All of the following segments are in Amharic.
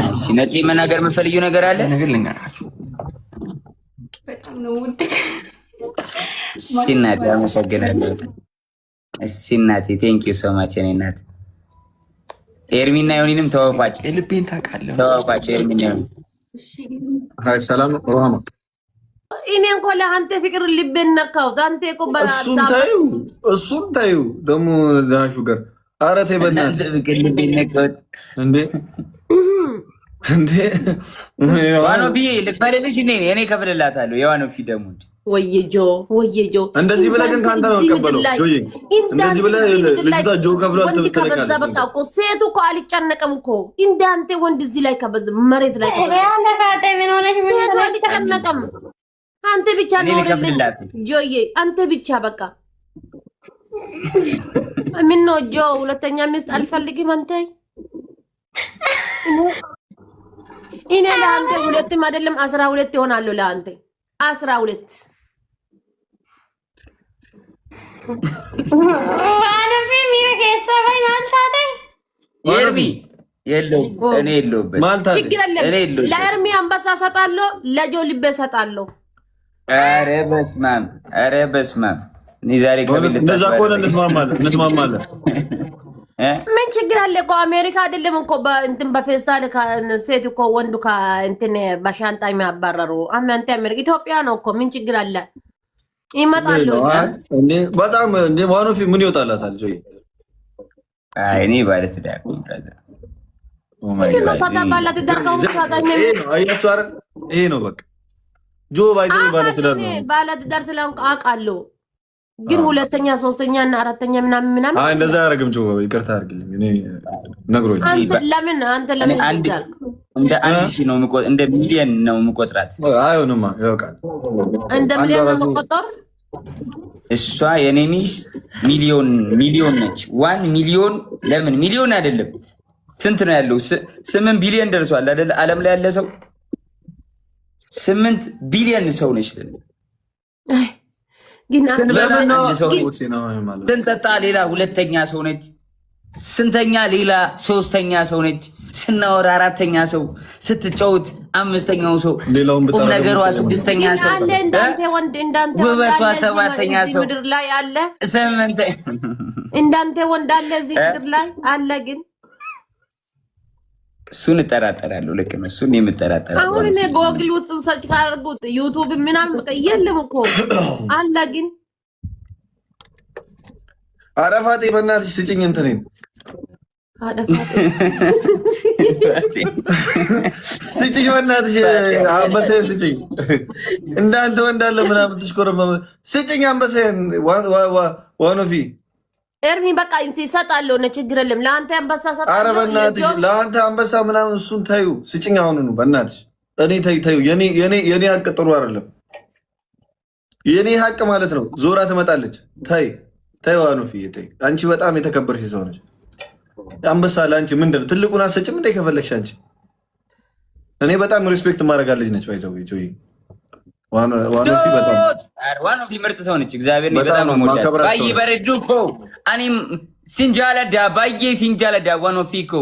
እሺ ነፂ መናገር የምትፈልጊው ነገር አለ? ነገር ልንገራችሁ። በጣም ነው ውድ። እሺ እናቴ አመሰግናለሁ። እሺ እናቴ ቴንክ ዩ ሶ ማች እኔ እናት ኤርሚና ዮኒንም ተዋውቋቸው። የልቤን ታውቃለህ። ተዋውቋቸው ኤርሚና ዮኒ። ሃይ ሰላም ሮሃማ። እኔ እንኳን ለአንተ ፍቅር ልቤን ነካው። አንተ እኮ እሱን ታዩ ደግሞ ሹገር ኧረ ተይ በእናትህ ፍቅር ልቤን ነካው እንዴ እንዴ ዋኖ ብዬ ልክፈልልሽ እኔ ከፍልላታለሁ። የዋኖ ፊ ደግሞ ወየጆ እንደዚህ ብለህ ግን ከአንተ ነው የምቀበለው። ጆዬ እንደዚህ ብለህ ልጅቷ ጆ ከብሏል ትለቃለች። በቃ እኮ ሴቱ እኮ አልጨነቅም እኮ እንዳንተ ወንድ እዚህ ላይ ከበዝ መሬት ላይ ሴቱ አልጨነቅም። አንተ ብቻ ነው ጆዬ፣ አንተ ብቻ በቃ ምን ነው ጆ፣ ሁለተኛ ሚስት አልፈልግም። አንተ እኔ ለአንተ ሁለትም አይደለም 12 ይሆናሉ። ለአንተ 12 ኤርሚ እኔ የለሁበት ችግር የለም። ለኤርሚ አንበሳ ሰጣለሁ፣ ለጆ ልቤ ሰጣለሁ። ኧረ በስመ አብ እኔ ዛሬ እንደዛ ከሆነ እንስማማለን። ምን ችግር አለ እኮ አሜሪካ አይደለም እኮ እንትን በፌስታል ሴት እኮ ወንዱ እንትን በሻንጣ የሚያባረሩ አንተ አሜሪካ ኢትዮጵያ ነው እኮ ምን ችግር አለ? ይመጣሉ እንዴ በጣም እንዴ ዋኖ ፊ ምን ይወጣላታል? ጆይ አይ እኔ ባለትዳር ነው ብራዘር። ኦ ማይ ጋድ ይሄ ነው በቃ ጆ ባይዘይ ባለትዳር ነው። ባለትዳር ስለሆንኩ አውቃለሁ። ግን ሁለተኛ ሶስተኛ እና አራተኛ ምናምን አይ እንደዛ ያረግም ጆ ይቅርታ አድርግልኝ። እኔ ነግሮኝ አንተ ለምን ይዛልክ እንደ 1000 ነው እንደ ሚሊዮን ነው የምቆጥራት። አይሆንማ ያውቃል እንደ ሚሊዮን ነው የምቆጥር። እሷ የኔ ሚስት ሚሊዮን ነች። 1 ሚሊዮን ለምን ሚሊዮን አይደለም ስንት ነው ያለው? 8 ቢሊዮን ደርሷል አይደል? ዓለም ላይ ያለ ሰው 8 ቢሊዮን ሰው ነች። ግን ስንጠጣ ሌላ ሁለተኛ ሰው ነች። ስንተኛ ሌላ ሶስተኛ ሰው ነች። ስናወራ አራተኛ ሰው፣ ስትጫወት አምስተኛው ሰው፣ ቁም ነገሯ ስድስተኛ ሰው፣ ውበቷ ሰባተኛ ሰው፣ ምድር ላይ አለ ስምንተኛ እንዳንተ ወንድ አለ እዚህ ምድር ላይ አለ። ግን እሱን እጠራጠራለሁ። ልክ ነው። እሱን የምጠራጠራለሁ። አሁን እኔ ጎግል ውስጥ ሰርች ካደረጉት ዩቲዩብ ምናምን የለም እኮ አለ። ግን አረፋቴ በእናትሽ ስጭኝ እንትኔን ስጭኝ በእናትሽ አንበሳዬን ስጭኝ። እንዳንተ ወንዳለ ምናምን ትሽኮረመመ ስጭኝ አንበሳዬን ዋኖፊ ኤርሚ በቃ ይሰጣለሁ። ነው ችግር የለም። ለአንተ አንበሳ ሰጣለሁ። ኧረ በእናትሽ ለአንተ አንበሳ ምናምን እሱን ታዩ ስጭኝ አሁን ነው በእናትሽ። እኔ ታዩ የኔ ሀቅ ጥሩ አይደለም። የኔ ሀቅ ማለት ነው ዞራ ትመጣለች። ታይ ዋኖፊ ታይ አንቺ በጣም የተከበርሽ ሰው ነች። አንበሳ ለአንቺ ምንድን ነው? ትልቁን አሰጭም እንደ ከፈለግሽ አንቺ። እኔ በጣም ሪስፔክት ማድረጋለች ነች ባይዘው ጆይ ዋኖፊ ምርጥ ሰው ነች። እግዚአብሔር በጣም ነው ሞዳ ባይ በረዱ እኮ እኔም ሲንጃለዳ ባዬ ሲንጃለዳ ዋኖፊ እኮ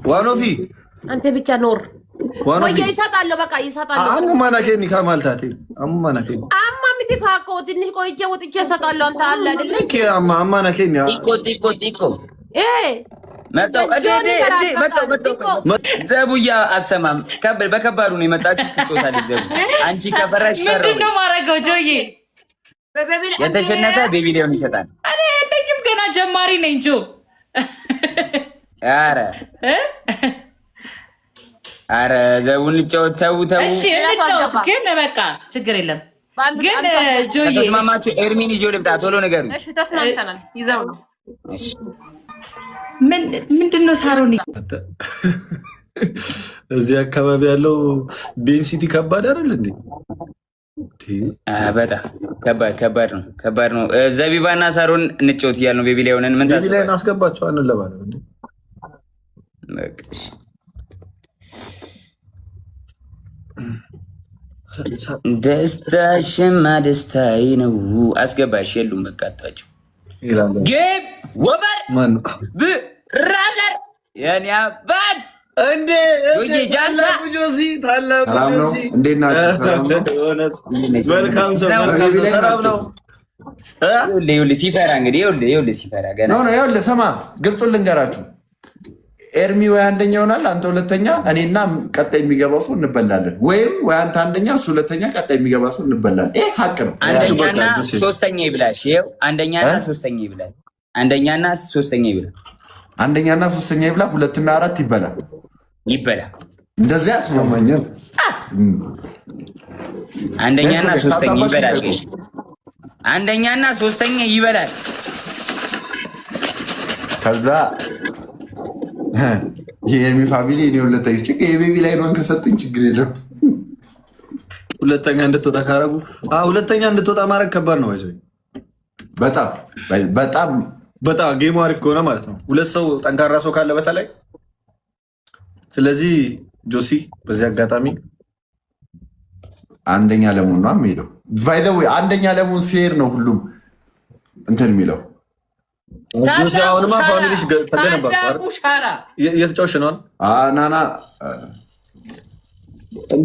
ዋኖፊ አንተ ብቻ ኖር ወይ ይሰጣለሁ። በቃ ይሰጣለሁ። አሙማናከኒ ካማልታቴ አሙማናከኒ ምትካኮ ትንሽ ቆይቼ ወጥቼ እሰጣለሁ። አንተ አለ አይደል እኮ አማናከኒ ጢቆ መጣው ዘቡያ አሰማም በከባዱ ነው የመጣችው። ትጮታለች ዘቡ። አንቺ ከፈራሽ ፈራው ነው ማረገው ጆዬ። የተሸነፈ ቤቢ ሊሆን ይሰጣል። እኔ ለኝም ገና ጀማሪ ነኝ ጆ። አረ ዘቡን ልጫወት። ተው እሺ ልጫወት ግን በቃ ችግር የለም። ግን ጆዬ ተስማማችሁ? ኤርሚን ይዤው ልምጣ። ቶሎ ንገሩኝ። እሺ ተስማምተናል። ይዘው ነው እሺ ምንድነው ሳሮኒ? እዚህ አካባቢ ያለው ዴንሲቲ ከባድ አይደል እንዴ? በጣም ከባድ ነው። ዘቢባና ሳሮን እንጫወት እያልን ነው። ቤቢ ላይ ሆነን ምን ታስባለህ? ቤቢ ላይ እናስገባቸው አንለባለ እንዴ? በቃ እሺ ደስታሽማ ደስታዬ ነው። አስገባሽ የሉም በቃ አጣቸው። ጌም ወበር ብራዘር የኔ አባት እንዴ ታላቁ ጆሲ እንዴት ናችሁ? ሰላም ነው። መልካም ሰላም ነው። ይኸውልህ ሲፈራ እንግዲህ ይኸውልህ ሲፈራ ገና ነው። ይኸውልህ ስማ፣ ግልጹን ልንገራችሁ። ኤርሚ ወይ አንደኛ ይሆናል፣ አንተ ሁለተኛ፣ እኔና ቀጣይ የሚገባው ሰው እንበላለን። ወይም ወይ አንተ አንደኛ፣ እሱ ሁለተኛ፣ ቀጣይ የሚገባ ሰው እንበላለን። ይሄ ሀቅ ነው። አንደኛና ሶስተኛ ይብላሽ። ይኸው አንደኛና ሶስተኛ ይብላል። አንደኛና ሶስተኛ ይብላል። አንደኛና ሶስተኛ ይብላ፣ ሁለትና አራት ይበላል። እንደዚያ ያስማማኛል። አንደኛና ሶስተኛ ይበላል። አንደኛና ሶስተኛ ይበላል። ከዛ የኤርሚ ፋሚሊ እኔ ሁለተኛ ችግር የቤቢ ላይ ነው ከሰጡኝ ችግር የለም። ሁለተኛ እንድትወጣ ካረጉ ሁለተኛ እንድትወጣ ማድረግ ከባድ ነው። ይዘ በጣም በጣም በጣም ጌሙ አሪፍ ከሆነ ማለት ነው። ሁለት ሰው ጠንካራ ሰው ካለ በተለይ ስለዚህ ጆሲ በዚህ አጋጣሚ አንደኛ ለመሆን ነው የሚሄደው። ባይ ዘ ወይ አንደኛ ለመሆን ሲሄድ ነው ሁሉም እንትን የሚለው። ጆሲ አሁንማ ፋሚሊሽ ተገነባ እየተጫወሽ ነው። ናና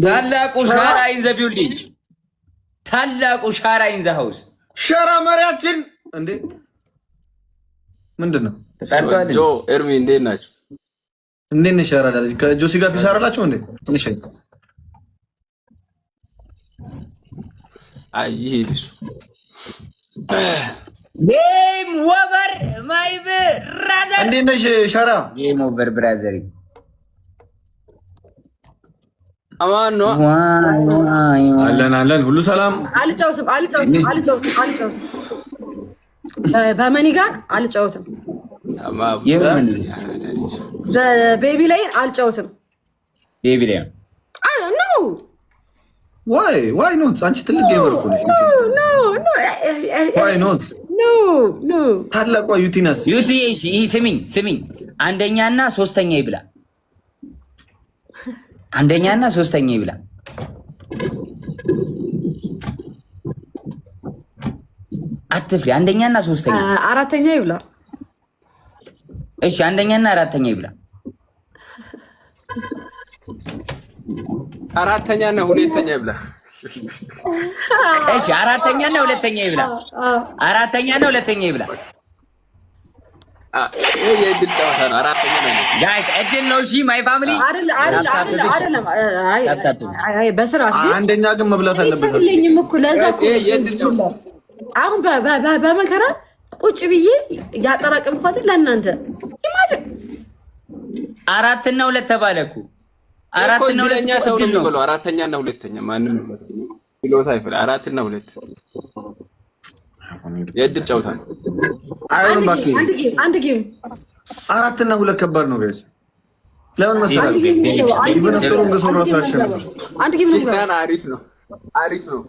ታላቁ ሻራ ኢን ዘ ቢልዲንግ፣ ታላቁ ሻራ ኢን ዘ ሃውስ። ሻራ መሪያችን እንዴ ምንድን ነው? ጆ ኤርሚ እንዴት ናችሁ? እንዴት ነሽ? ሻራ ዳለች ከጆሲ ጋር ፒስ አረላችሁ እንዴ? ትንሽ አይ ይሄድሱ ጌም ኦቨር ማይ ብራዘር። እንዴት ነሽ ሻራ? ጌም ኦቨር ብራዘር። አማን ነው አለን ሁሉ ሰላም። አልጫወትም በመኒ ጋር አልጫወትም። ቤቢ ላይ አልጫወትም። ቤቢ ላይ ነው ዋይ ኖት? አንቺ ትልቅ ጌመር እኮ ነሽ። ዋይ ኖት? ታላቋ ዩቲናስ ዩቲ ስሚኝ፣ አንደኛና ሶስተኛ ይብላ። አንደኛና ሶስተኛ ይብላ። አትፍሪ። አንደኛና ሶስተኛ አራተኛ ይብላ። እሺ አንደኛና አራተኛ ይብላ። አራተኛና ሁለተኛ ይብላ። እሺ አራተኛና ሁለተኛ ይብላ። አራተኛና ሁለተኛ ይብላ። የእድል ጨዋታ ነው። አራተኛ ነው ጋይስ፣ እድል ነው። እሺ ማይ ፋሚሊ በስርዓት አንደኛ ግን መብላት አለበት። አሁን በመከራ ቁጭ ብዬ ያጠራቀምኳትን ለእናንተ አራትና ሁለት ተባለ እኮ። አራትና ሁለተኛ ሰው ነው ብሎ አራተኛና ሁለተኛ ማንም ብሎታ ይፈል። አራትና ሁለት የእድል ጨዋታ ነው። አንድ ጌም አራትና ሁለት ከባድ ነው ጋይስ። ለምን መሰለህ? ኢቨን ስትሮንግ ሶ ራሱ ያሸንፋል። አንድ ጌም ነው። አሪፍ ነው።